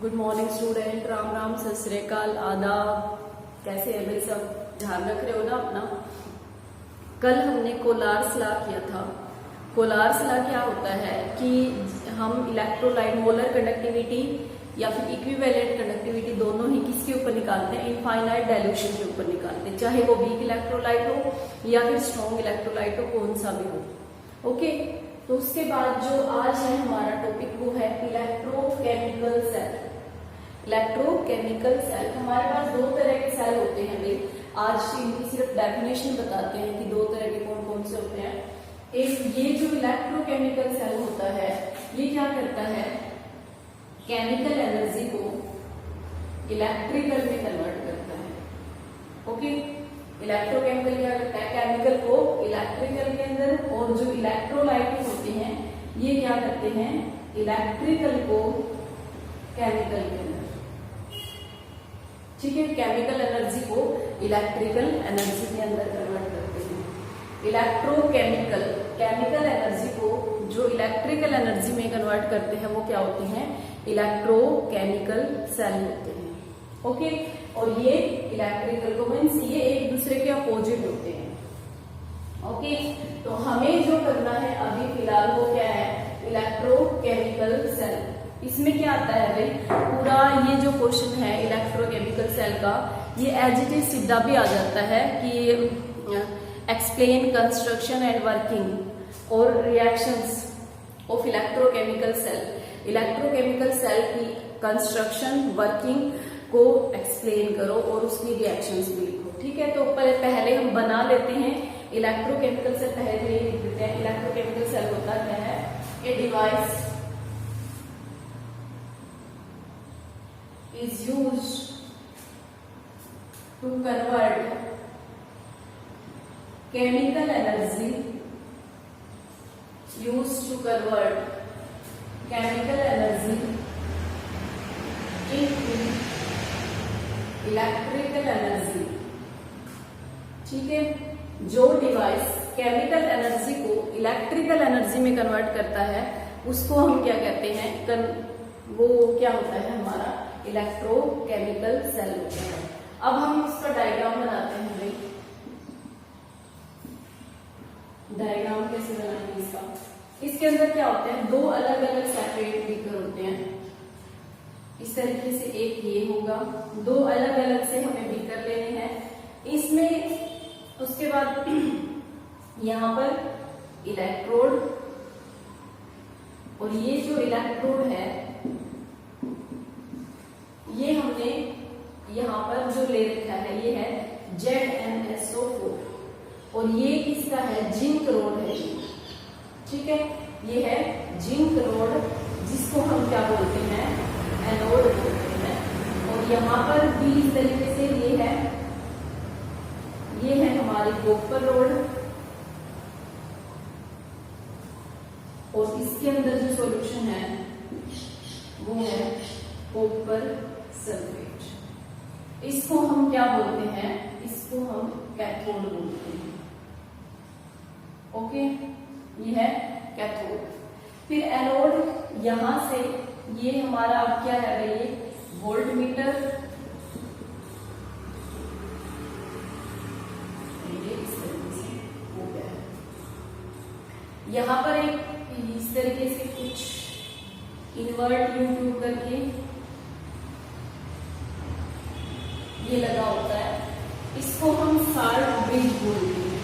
Good morning student, Ram Ram, सत श्री अकाल, आदाब। कैसे है भाई सब? ध्यान रख रहे हो ना अपना? कल हमने कोलार्स लॉ किया था। कोलार्स लॉ क्या होता है कि हम इलेक्ट्रोलाइट मोलर कंडक्टिविटी या फिर इक्विवेलेंट कंडक्टिविटी दोनों ही किसके ऊपर निकालते हैं? इनफाइनाइट डाइल्यूशन के ऊपर निकालते हैं, चाहे वो वीक इलेक्ट्रोलाइट हो या फिर स्ट्रॉन्ग इलेक्ट्रोलाइट हो, कौन सा भी हो। ओके, तो उसके बाद जो आज है हमारा टॉपिक वो है इलेक्ट्रोकेमिकल सेल। इलेक्ट्रोकेमिकल सेल, हमारे पास दो तरह के सेल होते हैं भाई। आज इनकी सिर्फ डेफिनेशन बताते हैं कि दो तरह के कौन कौन से होते हैं। एक ये जो इलेक्ट्रोकेमिकल सेल होता है, ये क्या करता है? केमिकल एनर्जी को इलेक्ट्रिकल में कन्वर्ट करता है। ओके, इलेक्ट्रोकेमिकल क्या करता है? केमिकल को इलेक्ट्रिकल के अंदर, और जो इलेक्ट्रोलाइट होते हैं ये क्या करते हैं? इलेक्ट्रिकल को केमिकल के अंदर। ठीक है, केमिकल एनर्जी को इलेक्ट्रिकल एनर्जी के अंदर कन्वर्ट करते हैं। इलेक्ट्रोकेमिकल, केमिकल एनर्जी को जो इलेक्ट्रिकल एनर्जी में कन्वर्ट करते हैं वो क्या होते हैं? इलेक्ट्रोकेमिकल सेल होते हैं। ओके, और ये इलेक्ट्रिकल को मीन्स ये एक दूसरे के अपोजिट होते हैं। ओके, तो हमें जो करना है अभी फिलहाल वो क्या है? Electrochemical cell. इसमें क्या आता है भाई? पूरा ये जो क्वेश्चन है इलेक्ट्रोकेमिकल सेल का, ये एज इट इज सीधा भी आ जाता है कि एक्सप्लेन कंस्ट्रक्शन एंड वर्किंग और reactions of electrochemical cell. Electrochemical cell की कंस्ट्रक्शन, वर्किंग को एक्सप्लेन करो और उसकी रिएक्शंस भी लिखो। ठीक है, तो पहले हम बना लेते हैं इलेक्ट्रोकेमिकल सेल। पहले ये लिख देते हैं इलेक्ट्रोकेमिकल सेल होता क्या है? A device is used to convert chemical energy into electrical energy। ठीक है, जो डिवाइस केमिकल एनर्जी को इलेक्ट्रिकल एनर्जी में कन्वर्ट करता है उसको हम क्या कहते हैं? वो क्या होता है? हमारा इलेक्ट्रोकेमिकल सेल होता है। अब हम इसका डायग्राम बनाते हैं भाई। डायग्राम कैसे बनाएंगे इसका? इसके अंदर क्या होते हैं? दो अलग अलग सेपरेट बीकर होते हैं। इस तरीके से एक ये होगा, दो अलग अलग से हमें बीकर लेने हैं। इसमें उसके बाद यहां पर इलेक्ट्रोड, और ये जो इलेक्ट्रोड है ये हमने यहाँ पर जो ले रखा है ये है ZnSO4, और ये किसका है? जिंक रोड है। ठीक है, ये है जिंक रोड, जिसको हम क्या बोलते हैं? एनोड बोलते हैं। और यहाँ पर भी इस तरीके से ये है हमारी कॉपर रोड, और इसके अंदर जो सॉल्यूशन है वो है कॉपर सल्फेट। इसको हम क्या बोलते हैं? इसको हम कैथोड बोलते हैं। ओके, ये है कैथोड। फिर एनोड, यहां से ये हमारा अब क्या है? ये वोल्ट मीटर, ये इस तरीके से हो गया है। यहां पर एक इस तरीके से कुछ इन्वर्ट यूट्यूब करके ये लगा होता है, इसको हम साल्ट ब्रिज बोलते हैं।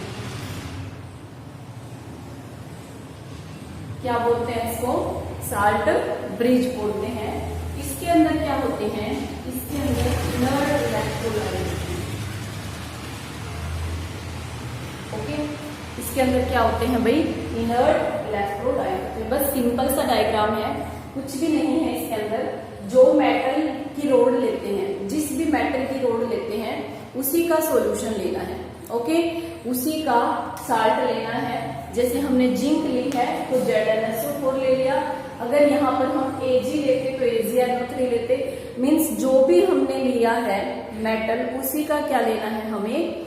क्या बोलते हैं इसको? साल्ट ब्रिज बोलते हैं। इसके अंदर क्या होते हैं? इसके अंदर इनर्ट इलेक्ट्रोलाइट। ओके, इसके अंदर क्या होते हैं भाई? Inert electrolyte. बस सिंपल सा डायग्राम है, कुछ भी नहीं है इसके अंदर। जो मेटल की रोड लेते हैं, जिस भी मेटल की रोड लेते हैं उसी का सॉल्यूशन लेना है। ओके, उसी का साल्ट लेना है। जैसे हमने जिंक ली है तो ZnSO4 ले लिया। अगर यहाँ पर हम Ag लेते तो AgNO3 लेते। मीन्स जो भी हमने लिया है मेटल, उसी का क्या लेना है? हमें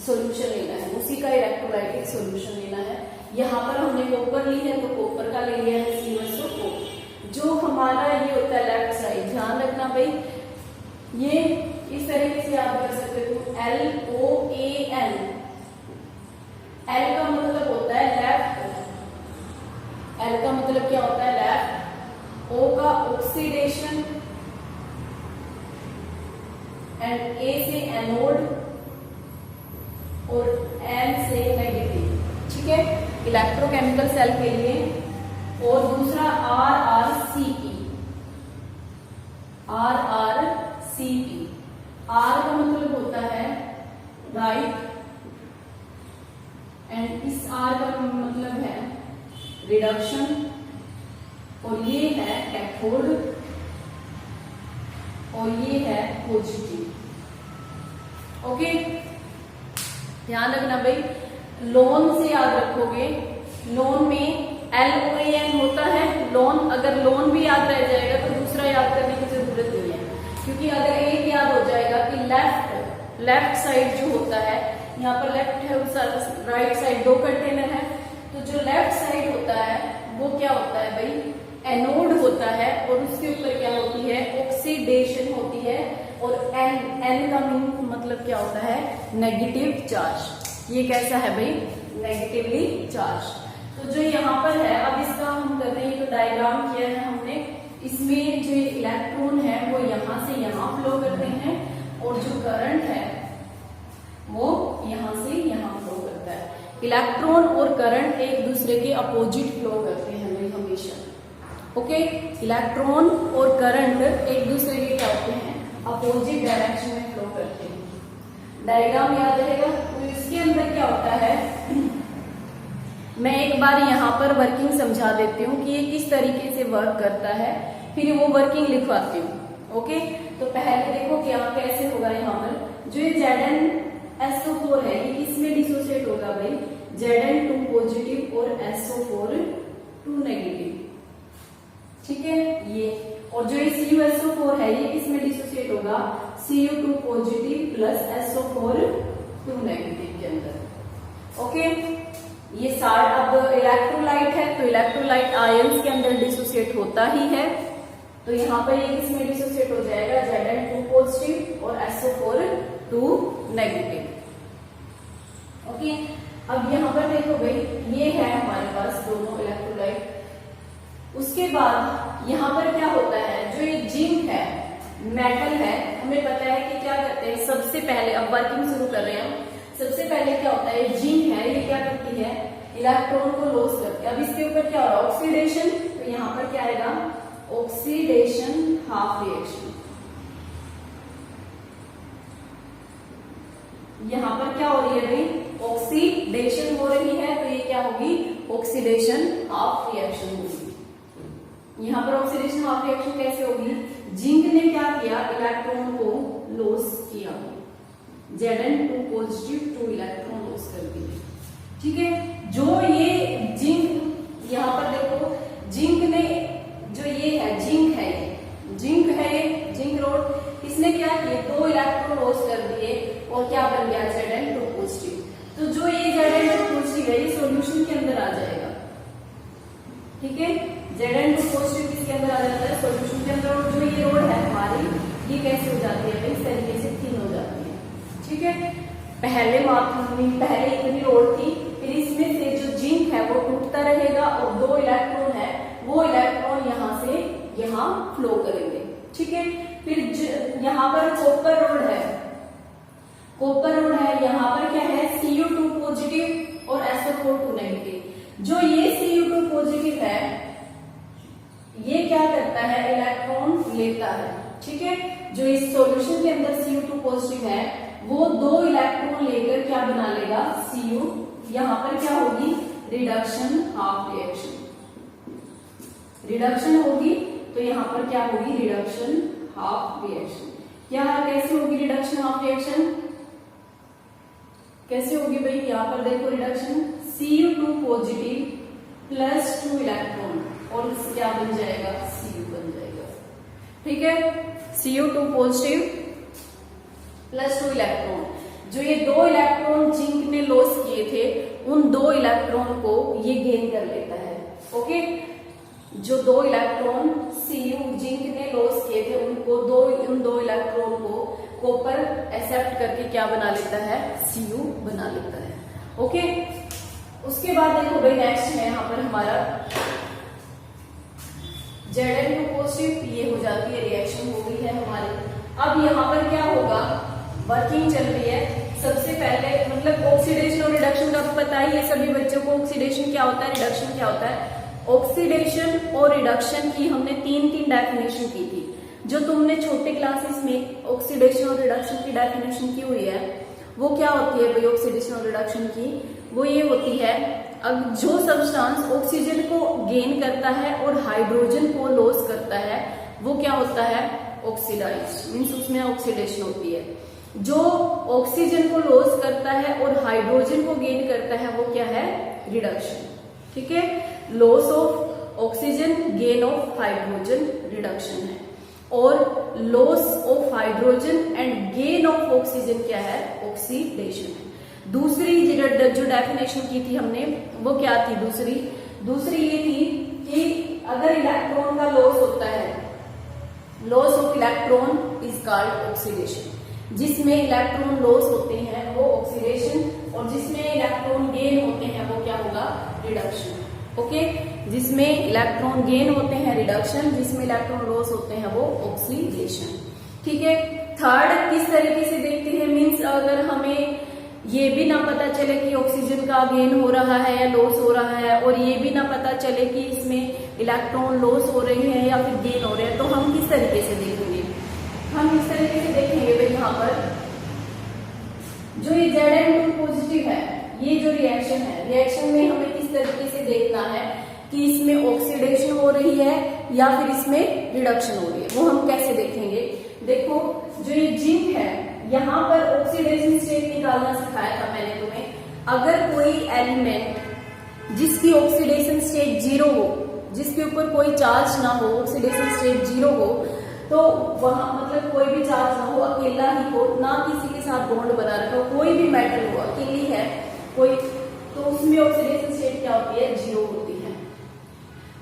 सॉल्यूशन लेना है, उसी का इलेक्ट्रोलाइटिक सॉल्यूशन लेना है। यहाँ पर हमने कॉपर ली है तो कॉपर का ले लिया है CuSO4। जो हमारा ये होता है ये इस तरीके से याद कर सकते हो, LOAN। एल का मतलब होता है लेफ्ट, एल का मतलब क्या होता है लेफ्ट, ओ का ऑक्सीडेशन, एंड ए से एनोड और एन से नेगेटिव, ठीक है, इलेक्ट्रोकेमिकल सेल के लिए। और दूसरा RRCP, RRCP, आर का मतलब होता है राइट, एंड इस आर का मतलब है रिडक्शन, और ये है कैथोड, और ये है पॉजिटिव। ओके, ध्यान रखना भाई, लोन से याद रखोगे, लोन में LOAN होता है लोन। अगर लोन भी याद रह जाएगा तो दूसरा याद करने की जरूरत नहीं है, क्योंकि अगर एक याद हो जाएगा कि लेफ्ट साइड जो होता है, यहाँ पर लेफ्ट है, उस राइट साइड दो कंटेनर है, तो जो लेफ्ट साइड होता है वो क्या होता है भाई, एनोड होता है, और उसके ऊपर क्या होती है, ऑक्सीडेशन होती है, और एन का मतलब क्या होता है, नेगेटिव चार्ज। ये कैसा है भाई, नेगेटिवली चार्ज। तो जो यहाँ पर है, अब इसका हम करते हैं, तो डायग्राम किया है हमने, इसमें जो इलेक्ट्रॉन है वो यहाँ से यहाँ फ्लो करते हैं, और जो करंट है वो यहाँ से यहाँ फ्लो करता है। इलेक्ट्रॉन और करंट एक दूसरे के अपोजिट फ्लो करते हैं भाई हमेशा। ओके, इलेक्ट्रॉन और करंट एक दूसरे के क्या होते हैं, अपोजिट डायरेक्शन में फ्लो करते हैं। डायग्राम याद रहेगा। तो इसके अंदर क्या होता है, मैं एक बार यहाँ पर वर्किंग समझा देती हूँ कि ये किस तरीके से वर्क करता है, फिर वो वर्किंग लिखवाती हूँ। ओके, तो पहले देखो क्या कैसे होगा। यहाँ पर जो ये ZnSO4 है, ये किसमें डिसोसिएट होगा भाई, Zn2 पॉजिटिव और SO4 2 नेगेटिव, ठीक है ये। और जो ये CuSO4 है, ये किसमें डिसोसिएट होगा, Cu2 positive plus SO4 2 negative के अंदर। ओके, ये सारे अब इलेक्ट्रोलाइट है, तो इलेक्ट्रोलाइट आयंस के अंदर डिसोसिएट होता ही है, तो यहाँ पर ये किसमें डिसोसिएट हो जाएगा, Zn2 पॉजिटिव और SO4 2 नेगेटिव। ओके, अब यहाँ पर देखो भाई, ये है हमारे पास दोनों इलेक्ट्रोलाइट। उसके बाद यहाँ पर क्या होता है, जो ये जिंक है, मेटल है, हमें पता है कि क्या करते हैं, सबसे पहले अब वर्किंग शुरू कर रहे हैं हम। सबसे पहले क्या होता है, जिंक है, ये क्या करती है, इलेक्ट्रॉन को लॉस करती है। अब इसके ऊपर क्या हो रहा है, ऑक्सीडेशन, तो यहाँ पर क्या आएगा, ऑक्सीडेशन हाफ रिएक्शन। यहाँ पर क्या हो रही है भाई, ऑक्सीडेशन हो रही है, तो ये क्या होगी, ऑक्सीडेशन हाफ रिएक्शन होगी। यहाँ पर ऑक्सीडेशन हाफ रिएक्शन कैसे होगी, जिंक ने क्या किया, इलेक्ट्रॉन को लॉस किया, Zn2 पॉजिटिव 2 इलेक्ट्रॉन लॉस कर दिए, ठीक है। जो ये जिंक, यहाँ पर देखो जिंक ने, जो ये है जिंक है, जिंक है ये जिंक रोड, इसने क्या किया, 2 इलेक्ट्रॉन लॉस कर दिए, और क्या बन गया, Zn2 पॉजिटिव। तो जो ये Zn2 पॉजिटिव है, ये सॉल्यूशन के अंदर आ जाएगा, ठीक है। Zn2 पॉजिटिव किसके अंदर आ जाता है, सॉल्यूशन के अंदर। और जो ये रोड है हमारी, ये कैसे हो जाती है, इस तरीके से थिन हो जाती है, ठीक है। पहले इतनी रोड थी, फिर इसमें से जो जिंक है वो टूटता रहेगा, और 2 इलेक्ट्रॉन है, वो इलेक्ट्रॉन यहाँ से यहाँ फ्लो करेंगे, ठीक है। फिर यहाँ पर कॉपर रोड है, कॉपर रोड है, यहाँ पर क्या है, Cu2 पॉजिटिव और SO4 2 नेगेटिव। जो ये Cu2 पॉजिटिव है, ये क्या करता है, इलेक्ट्रॉन लेता है, ठीक है। जो इस सॉल्यूशन के अंदर Cu2 पॉजिटिव है, वो 2 इलेक्ट्रॉन लेकर क्या बना लेगा, Cu। यहाँ पर क्या होगी, रिडक्शन हाफ रिएक्शन, रिडक्शन होगी, तो यहाँ पर क्या होगी, रिडक्शन हाफ रिएक्शन। क्या कैसे होगी रिडक्शन हाफ रिएक्शन, कैसे होगी भाई, यहाँ पर देखो reduction, Cu2 positive plus 2 electron, और क्या बन जाएगा, Cu बन जाएगा, ठीक है। Cu2 पॉजिटिव प्लस 2 इलेक्ट्रॉन, जो ये 2 इलेक्ट्रॉन जिंक ने लॉस किए थे, उन 2 इलेक्ट्रॉन को ये गेन कर लेता है, ओके। जो 2 इलेक्ट्रॉन Cu जिंक ने लॉस किए थे, उन 2 इलेक्ट्रॉन को एक्सेप्ट करके क्या बना लेता है, Cu बना लेता है। ओके, उसके बाद देखो भाई नेक्स्ट है यहाँ पर हमारा Zn2 पॉजिटिव, ये हो जाती है रिएक्शन हो गई है हमारी। अब यहाँ पर क्या होगा, वर्किंग चल रही है। सबसे पहले मतलब ऑक्सीडेशन और रिडक्शन का पता ही है सभी बच्चों को, ऑक्सीडेशन क्या होता है, रिडक्शन क्या होता है। ऑक्सीडेशन और रिडक्शन की हमने तीन डेफिनेशन की थी, जो तुमने छोटे क्लासेस में ऑक्सीडेशन और रिडक्शन की डेफिनेशन की हुई है। वो क्या होती है भाई ऑक्सीडेशन और रिडक्शन की, वो ये होती है, अब जो सब्सटेंस ऑक्सीजन को गेन करता है और हाइड्रोजन को लॉस करता है वो क्या होता है, ऑक्सीडाइज्ड, मीन्स उसमें ऑक्सीडेशन होती है। जो ऑक्सीजन को लॉस करता है और हाइड्रोजन को गेन करता है वो क्या है, रिडक्शन। ठीक है, loss of oxygen, gain of hydrogen, reduction है। और loss of hydrogen and gain of oxygen क्या है, ऑक्सीडेशन है। दूसरी जो डेफिनेशन की थी हमने वो क्या थी, दूसरी ये थी कि अगर इलेक्ट्रॉन का लॉस होता है, loss of electron is called oxidation. जिसमें इलेक्ट्रॉन लॉस होते हैं वो ऑक्सीडेशन, और जिसमें इलेक्ट्रॉन गेन होते हैं वो क्या होगा, रिडक्शन। ओके, जिसमें इलेक्ट्रॉन गेन होते हैं रिडक्शन, जिसमें इलेक्ट्रॉन लॉस होते हैं वो ऑक्सीडेशन। ठीक है, थर्ड किस तरीके से देखते हैं, मीन्स अगर हमें ये भी ना पता चले कि ऑक्सीजन का गेन हो रहा है या लॉस हो रहा है, और ये भी ना पता चले कि इसमें इलेक्ट्रॉन लॉस हो रहे हैं या फिर गेन हो रहे हैं, तो हम किस तरीके से देखेंगे, हम इस तरीके से देखेंगे भाई यहाँ पर जो ये Zn2 पॉजिटिव है, ये जो रिएक्शन है, रिएक्शन में हमें किस तरीके से देखना है कि इसमें ऑक्सीडेशन हो रही है या फिर इसमें रिडक्शन हो रही है, वो हम कैसे देखेंगे। देखो जो ये जिंक है, यहाँ पर ऑक्सीडेशन स्टेट निकालना सिखाया था मैंने तुम्हें। अगर कोई एलिमेंट जिसकी ऑक्सीडेशन स्टेट 0 हो, जिसके ऊपर कोई चार्ज ना हो, ऑक्सीडेशन स्टेट 0 हो, तो वहां मतलब कोई भी चार्ज ना हो, अकेला ही हो, ना किसी के साथ बॉन्ड बना रखा हो, कोई भी मेटल हो, अकेली है कोई, तो उसमें ऑक्सीडेशन स्टेट क्या होती है, 0 होती है।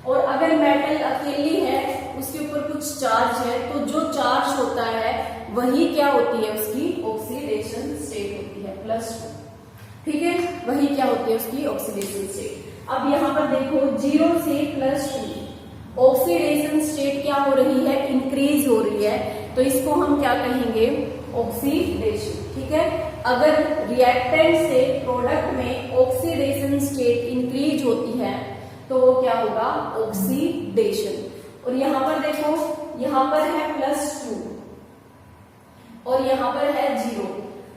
और अगर मेटल अकेली है, उसके ऊपर कुछ चार्ज है, तो जो चार्ज होता है वही क्या होती है, उसकी ऑक्सीडेशन स्टेट होती है +2। ठीक है, वही क्या होती है उसकी ऑक्सीडेशन स्टेट। अब यहाँ पर देखो 0 से +2 ऑक्सीडेशन स्टेट क्या हो रही है, इंक्रीज हो रही है, तो इसको हम क्या कहेंगे, ऑक्सीडेशन। ठीक है, अगर रिएक्टेंट से प्रोडक्ट में ऑक्सीडेशन स्टेट इंक्रीज होती है तो वो क्या होगा, ऑक्सीडेशन। और यहाँ पर देखो, यहाँ पर है +2 और यहाँ पर है 0,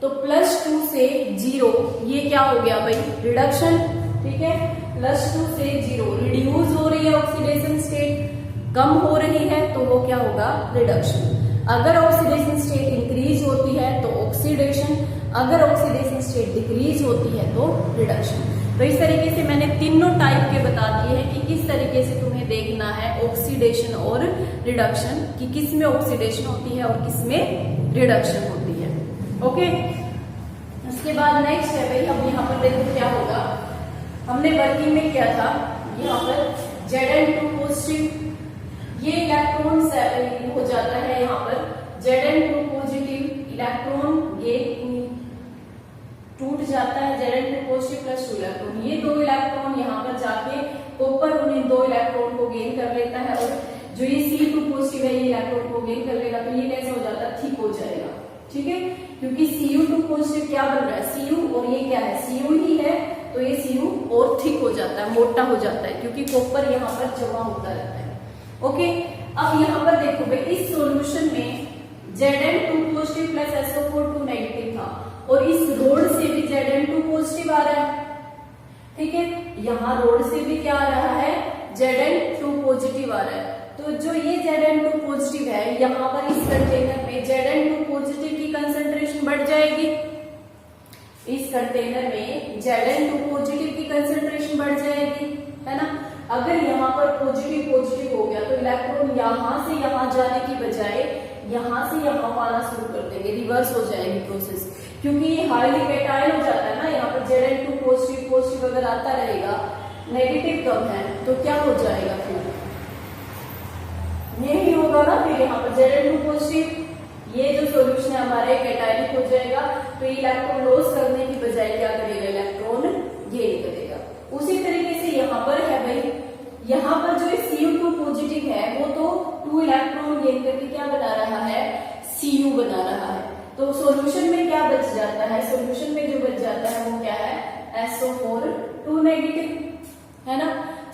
तो +2 से 0 ये क्या हो गया भाई, रिडक्शन। ठीक है, +2 से 0 रिड्यूस हो रही है ऑक्सीडेशन स्टेट, कम हो रही है, तो वो क्या होगा, रिडक्शन। अगर ऑक्सीडेशन स्टेट इंक्रीज होती है तो ऑक्सीडेशन, अगर ऑक्सीडेशन स्टेट डिक्रीज होती है तो रिडक्शन। तो इस तरीके से मैंने तीनों टाइप के बता दिए हैं कि किस तरीके से तुम्हें देखना है ऑक्सीडेशन और रिडक्शन, कि किस में ऑक्सीडेशन होती है और किस में रिडक्शन होती है। ओके, उसके बाद नेक्स्ट है भाई, हम यहाँ पर देखो क्या होगा, हमने वर्किंग में किया था, यहाँ पर Zn2 पॉजिटिव, ये इलेक्ट्रॉन हो जाता है यहाँ पर Zn2 पॉजिटिव, इलेक्ट्रॉन गेन टूट जाता है, Zn2 पॉजिटिव +2 इलेक्ट्रॉन, ये 2 इलेक्ट्रॉन यहाँ पर जाके कॉपर उन्हें 2 इलेक्ट्रॉन को गेन कर लेता है, और जो ये C2 पॉजिटिव है ये इलेक्ट्रॉन को गेन कर लेगा, तो ये कैसे हो जाता है, थिक हो जाएगा। ठीक है, क्योंकि Cu2 पॉजिटिव क्या बन रहा है, Cu, और ये क्या है, Cu ही है, तो ये Cu और थिक हो जाता है, मोटा हो जाता है, क्योंकि कॉपर यहाँ पर जमा होता रहता है। ओके, अब यहाँ पर देखो भाई, इस सॉल्यूशन में Zn2 पॉजिटिव +SO4 2 नेगेटिव था, और इस रोड से भी Zn2 पॉजिटिव आ रहा है। ठीक है, यहाँ रोड से भी क्या आ रहा है, Zn2 पॉजिटिव आ रहा है, तो जो ये Zn2 पॉजिटिव है, यहाँ पर इस कंटेनर में Zn2 पॉजिटिव की कंसेंट्रेशन बढ़ जाएगी, इस कंटेनर में Zn2 पॉजिटिव की कंसेंट्रेशन बढ़ जाएगी, है ना। अगर यहाँ पर पॉजिटिव हो गया तो इलेक्ट्रॉन यहाँ से यहाँ जाने की बजाय यहाँ से यहाँ आना शुरू कर देंगे, रिवर्स हो जाएगी प्रोसेस, क्योंकि ये हाईली कैटायन हो जाता है ना। यहाँ पर Zn2 पॉजिटिव अगर आता रहेगा, नेगेटिव कम है, तो क्या हो जाएगा, फिर यही होगा ना, फिर यहाँ पर Zn2 पॉजिटिव, ये जो सॉल्यूशन है हमारा कैटायनिक हो जाएगा, तो इलेक्ट्रॉन लॉस करने की बजाय क्या करेगा, इलेक्ट्रॉन गेन करेगा। उसी तरीके से यहाँ पर है भाई, यहाँ पर जो Cu2 पॉजिटिव है वो तो 2 इलेक्ट्रॉन गेन करके क्या बना रहा है, Cu बना रहा है। तो सॉल्यूशन में क्या बच जाता है, सॉल्यूशन में जो बच जाता है वो क्या है, SO4 2 नेगेटिव है ना।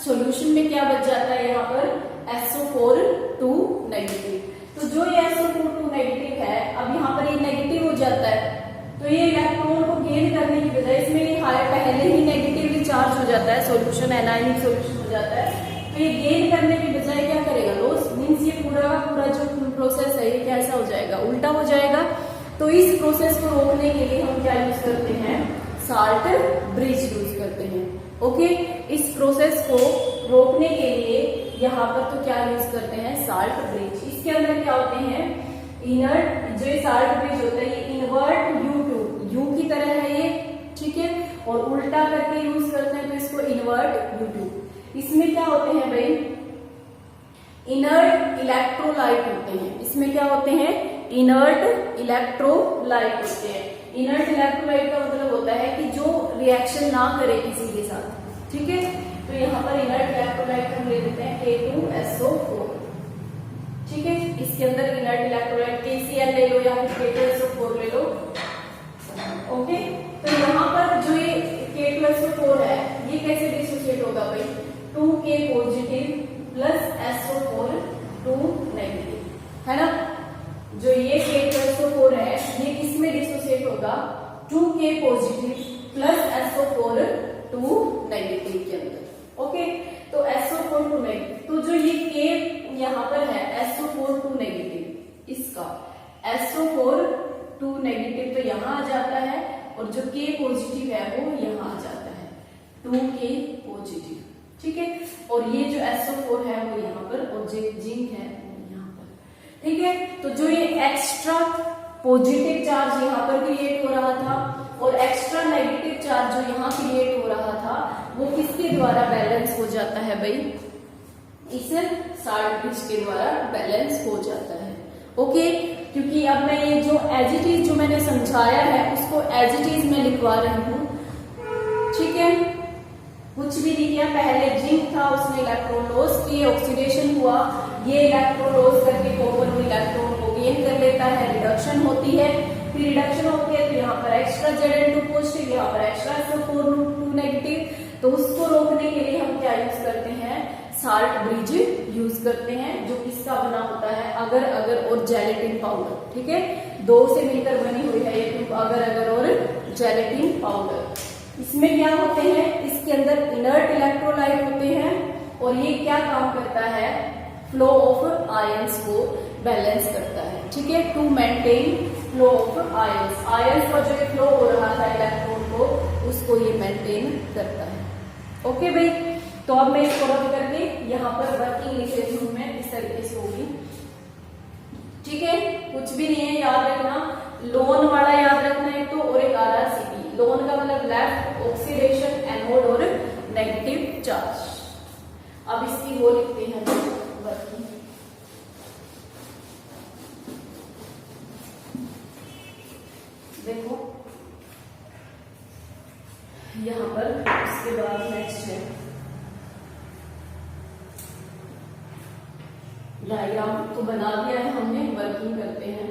सॉल्यूशन में क्या बच जाता है यहाँ पर, SO4 2 नेगेटिव। तो जो ये SO4 2 नेगेटिव है, अब यहाँ पर ये नेगेटिव हो जाता है, तो ये इलेक्ट्रॉन को गेन करने की बजाय इसमें ये पहले ही नेगेटिवली चार्ज हो जाता है, सॉल्यूशन एनायनिक सॉल्यूशन हो जाता है, तो ये गेन करने की बजाय क्या करेगा, लॉस। मींस ये पूरा जो प्रोसेस है ये कैसा हो जाएगा, उल्टा हो जाएगा। तो इस प्रोसेस को रोकने के लिए हम क्या यूज करते हैं, साल्ट ब्रिज यूज करते हैं। ओके, इस प्रोसेस को रोकने के लिए यहाँ पर तो क्या यूज करते हैं, साल्ट ब्रिज। इसके अंदर क्या होते हैं, इनर्ट, जो साल्ट ब्रिज होता है ये इनवर्ट U की तरह है ये, ठीक है, और उल्टा करके यूज करते हैं तो इसको इनवर्ट U2। इसमें क्या होते हैं भाई, इनर्ट इलेक्ट्रोलाइट होते हैं। इसमें क्या होते हैं, इनर्ट इलेक्ट्रोलाइट होते हैं। इनर्ट इलेक्ट्रोलाइट का मतलब होता है कि जो रिएक्शन ना करे किसी के साथ, ठीक है। तो यहाँ पर इनर्ट इलेक्ट्रोलाइट हम ले लेते हैं K2SO4, ठीक है। इसके अंदर इनर्ट इलेक्ट्रोलाइट KCl ले लो या फिर K2SO4 ले लो। ओके, तो यहाँ पर जो ये K2SO4 है ये कैसे डिसोसिएट होगा भाई, 2K positive plus SO4 2 negative है ना। जो ये K2SO4 है ये किसमें डिसोसिएट होगा, 2K positive plus SO4 2 negative के अंदर। ओके, तो SO4 2 नेगेटिव, तो जो ये K यहाँ पर है SO4 2 नेगेटिव, इसका SO4 2 नेगेटिव तो यहाँ आ जाता है, और जो K पॉजिटिव है वो यहाँ आ जाता है 2K पॉजिटिव, ठीक है। और ये जो SO4 है वो यहाँ पर, और जो जिंक है वो यहाँ पर, ठीक है। तो जो ये एक्स्ट्रा पॉजिटिव चार्ज यहाँ पर क्रिएट हो रहा था और एक्स्ट्रा नेगेटिव चार्ज जो यहाँ क्रिएट हो रहा था वो किसके द्वारा बैलेंस हो जाता है भाई, इस साल्ट ब्रिज के द्वारा बैलेंस हो जाता है। ओके, क्योंकि अब मैं ये जो एज इट इज जो मैंने समझाया है उसको एज इट इज मैं लिखवा रही हूँ, ठीक है। कुछ भी नहीं किया, पहले जिंक था उसने इलेक्ट्रॉन लॉस किए, ऑक्सीडेशन हुआ, ये इलेक्ट्रॉन लॉस करके कॉपर इलेक्ट्रॉन को गेन कर लेता है, रिडक्शन होती है, फिर रिडक्शन होती है तो यहाँ पर एक्स्ट्रा Zn2 पॉजिटिव, यहाँ पर एक्स्ट्रा SO4 2 नेगेटिव। तो उसको रोकने के लिए हम क्या यूज करते हैं, साल्ट ब्रिज यूज करते हैं, जो किसका बना होता है, अगर अगर और जेलेटिन पाउडर, ठीक है। दो से मिलकर बनी हुई है ये अगर अगर और जेलेटिन पाउडर। इसमें क्या होते हैं, इसके अंदर इनर्ट इलेक्ट्रोलाइट होते हैं, और ये क्या काम करता है, फ्लो ऑफ आयंस को बैलेंस करता है, ठीक है, to maintain flow of ions. Ions का जो फ्लो हो रहा था इलेक्ट्रॉन को, उसको ये मेंटेन करता है। ओके भाई, तो अब मैं इसको रद्द करके यहाँ पर वर्किंग लिख लेती हूँ, मैं इस तरीके से होगी, ठीक है। कुछ भी नहीं है, याद रखना, लोन वाला याद रखना है तो, और एक RRCP। लोन का मतलब लेफ्ट ऑक्सीडेशन, एनोड और नेगेटिव चार्ज। अब इसकी वो लिखते हैं वर्किंग, देखो यहाँ पर। उसके बाद नेक्स्ट है डायग्राम, तो बना दिया है हमने, वर्किंग करते हैं।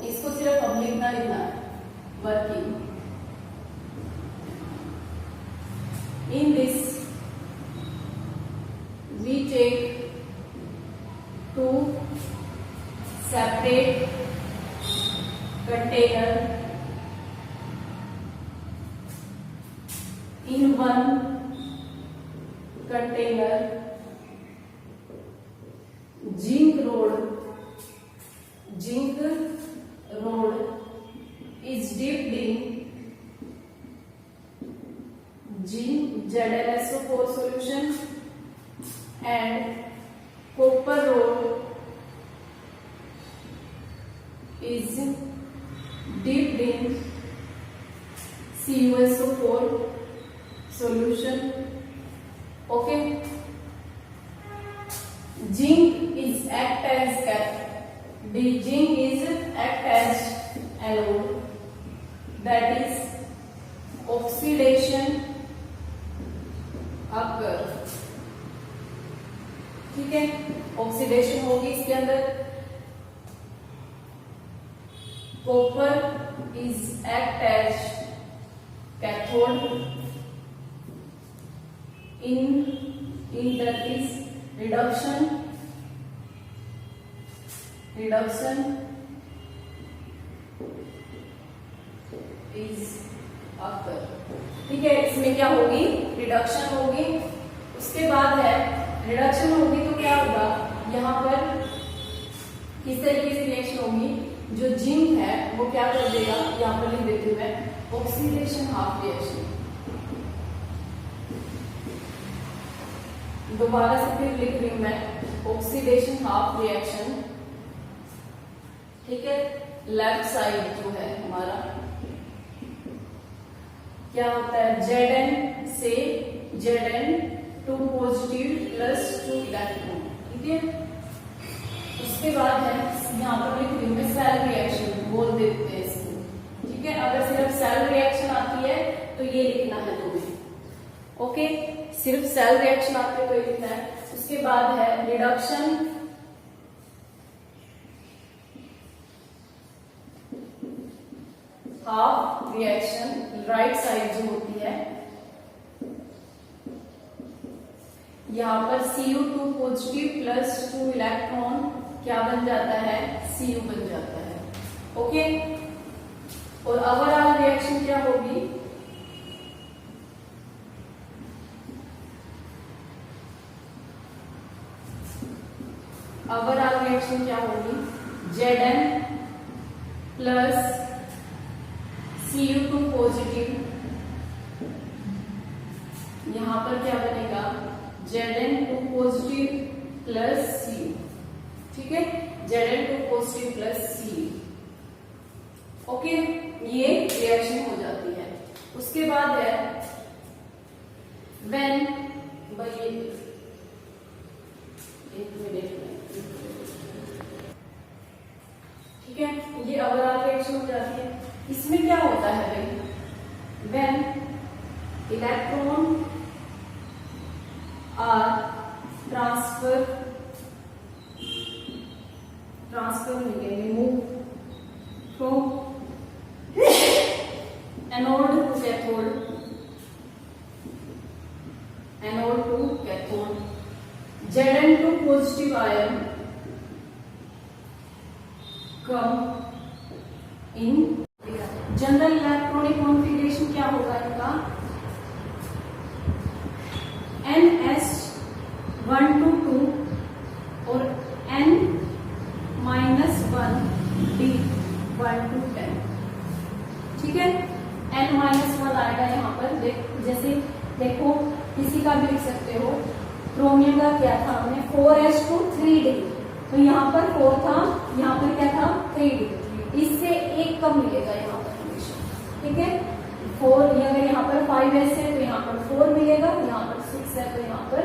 इसको सिर्फ हम लिखना है, working. In this we take two separate container in one container zinc rod is dipped in ZnSO4 solution and copper rod is dipped in CuSO4 solution. Okay, Zinc is act as zinc is act as anode, that is oxidation occur. ठीक है, oxidation होगी इसके अंदर. Copper is act as cathode in that is reduction is occur. ठीक है, इसमें क्या होगी, रिडक्शन होगी. उसके बाद है रिडक्शन होगी तो क्या होगा, यहाँ पर किस तरीके से रिएक्शन होगी, जो जिंक है वो क्या कर देगा, यहाँ पर लिख देती हूँ मैं, ऑक्सीडेशन हाफ रिएक्शन. दोबारा से फिर लिख रही हूं मैं, ऑक्सीडेशन हाफ रिएक्शन. ठीक है, लेफ्ट साइड जो है हमारा क्या होता है, Zn से Zn 2 पॉजिटिव प्लस 2 इलेक्ट्रॉन. ठीक है, उसके बाद है यहाँ पर लिख रही हूं मैं सेल रिएक्शन बोल देते हैं इसको. ठीक है, अगर सिर्फ सेल रिएक्शन आती है तो ये लिखना है तुम्हें. ओके, सिर्फ सेल रिएक्शन आती है तो ये लिखना है. उसके बाद है reduction half reaction, right side जो होती है, यहाँ पर Cu2 पॉजिटिव प्लस 2 इलेक्ट्रॉन क्या बन जाता है, Cu बन जाता है. ओके, और ओवरऑल रिएक्शन क्या होगी, ओवरऑल रिएक्शन क्या होगी, Zn प्लस Cu2 पॉजिटिव, यहां पर क्या बनेगा, Zn2 पॉजिटिव प्लस Cu. ठीक है, Zn2 positive plus Cu. Okay, ये रिएक्शन हो जाती है. उसके बाद है व्हेन, एक मिनट में, ठीक है, ये ओवरऑल रिएक्शन हो जाती है. इसमें क्या होता है भाई, व्हेन इलेक्ट्रॉन आर ट्रांसफर मिलेंगे, move from anode to cathode, Zn2 positive ion come in general electronic configuration. क्या होगा इनका, NS122 और N-1 D1 ठीक है, N-1 आएगा यहाँ पर. जैसे देखो, किसी का भी लिख सकते हो. क्रोमियम का क्या था हमने, 4s2 3D, तो यहाँ पर 4 था, यहाँ पर क्या था 3D. इससे एक कम मिलेगा यहाँ पर हमेशा. ठीक है, 4, अगर यहाँ पर 5s है तो यहाँ पर 4 मिलेगा, यहाँ पर 6 है तो यहाँ पर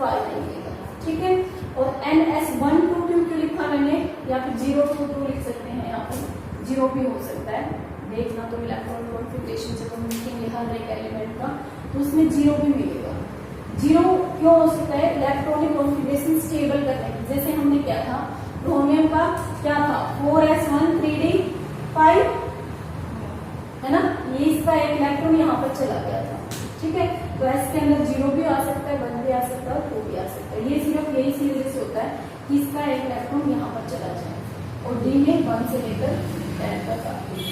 5 मिलेगा. ठीक है, और NS122 क्यों लिखा मैंने, या फिर 022 लिख सकते हैं, यहाँ पर 0 भी हो सकता है. देखना तो इलेक्ट्रॉनिक कॉन्फ़िगरेशन जब हम लिखेंगे हर एक एलिमेंट का तो उसमें 0 भी मिलेगा. 0 क्यों हो सकता है, इलेक्ट्रॉनिक कॉन्फ़िगरेशन स्टेबल करने के. जैसे हमने क्या था, क्रोमियम का क्या था, 4s1 3D 5 है ना, ये इसका एक इलेक्ट्रॉन यहाँ पर चला गया था. ठीक है, तो s के अंदर 0 भी आ सकता है, 1 भी आ सकता है, 2 भी आ सकता है. ये सिर्फ यही सी वजह से होता है कि इसका एक इलेक्ट्रॉन यहाँ पर चला जाए, और D में 1 से लेकर 10 तक आते हैं.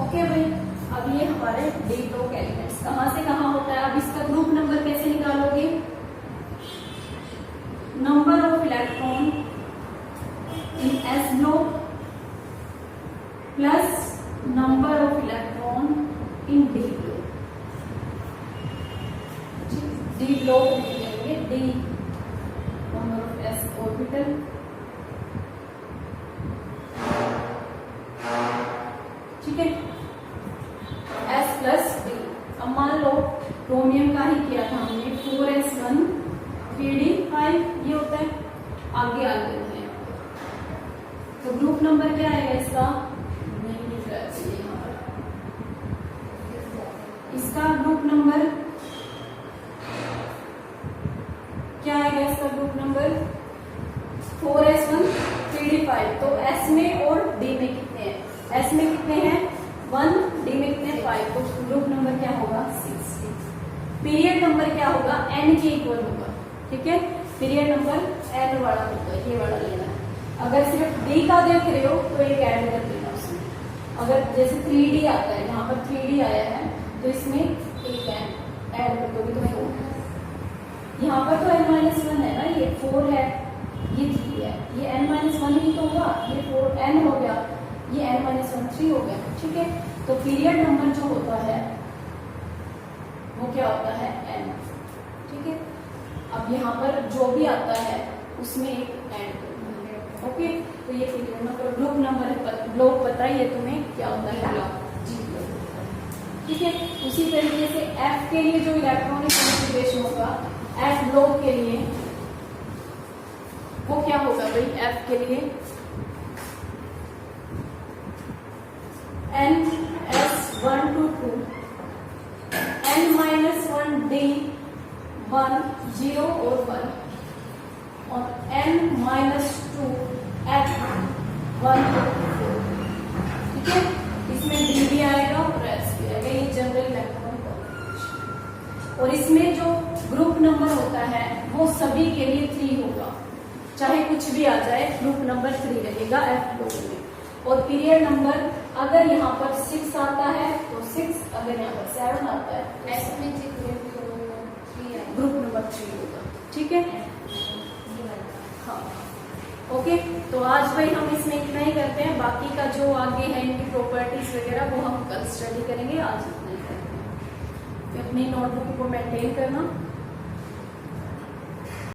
ओके भाई, अब ये हमारे डी ब्लॉक एलिमेंट्स कहाँ से कहाँ होता है. अब इसका ग्रुप नंबर कैसे निकालोगे, number of electron in s block plus number of electron in d block. D block लिखेंगे, d number of s orbital ठीक है, S प्लस D. अब मान लो क्रोमियम का ही किया था हमने 4s1 3D 5, ये आगे आ गए हैं। तो ग्रुप नंबर क्या है इसका, नहीं लिख रहा है यहाँ पर, इसका ग्रुप नंबर क्या आएगा, इसका ग्रुप नंबर 4s1 3d5। तो s में और d में कितने हैं, s में कितने हैं 1, d में कितने 5, तो ग्रुप नंबर क्या होगा 6। पीरियड नंबर क्या होगा n के इक्वल होगा, ठीक है, पीरियड नंबर n वाला होगा, ये वाला लेना है। अगर सिर्फ d का देख रहे हो तो एक ऐड कर देना उसमें, अगर जैसे 3d आता है, यहाँ पर 3d आया है तो इसमें एक ऐड कर दोगे तो 4। यहाँ पर तो n-1 है ना, ये 4 है, ये 3 है, ये n-1 ही तो होगा, ये 4n हो गया, ये n-1 3 हो गया, ठीक है। तो पीरियड नंबर जो होता है वो क्या होता है n, ठीक है। अब यहाँ पर जो भी आता है उसमें एक ऐड करना है, ओके। तो ये पीरियड नंबर, ग्रुप नंबर है, ब्लॉक पता है ये तुम्हें क्या होता है, ब्लॉक, ठीक है। उसी तरीके से F के लिए जो इलेक्ट्रॉनिक कॉन्फ़िगरेशन होगा F ब्लॉक के लिए वो क्या होगा भाई, F के लिए n(s)(1 to 2), n-1d(1) 0 और 1, और n-2f(1 to 4), ठीक है। इसमें d भी आएगा और s भी आएगा, ये जनरल इलेक्ट्रॉनिक कॉन्फ़िगरेशन। और इसमें जो ग्रुप नंबर होता है वो सभी के लिए 3 होगा, चाहे कुछ भी आ जाए ग्रुप नंबर 3 रहेगा F ब्लॉक में। और पीरियड नंबर अगर यहाँ पर 6 आता है तो 6, अगर यहाँ पर 7 आता है तो S में ग्रुप नंबर 3 होगा, ठीक है। हाँ, ओके। तो आज भाई हम इसमें इतना ही करते हैं, बाकी का जो आगे है इनकी प्रॉपर्टीज वगैरह वो हम कल स्टडी करेंगे, आज इतना ही करते हैं। अपनी नोटबुक को मेंटेन करना।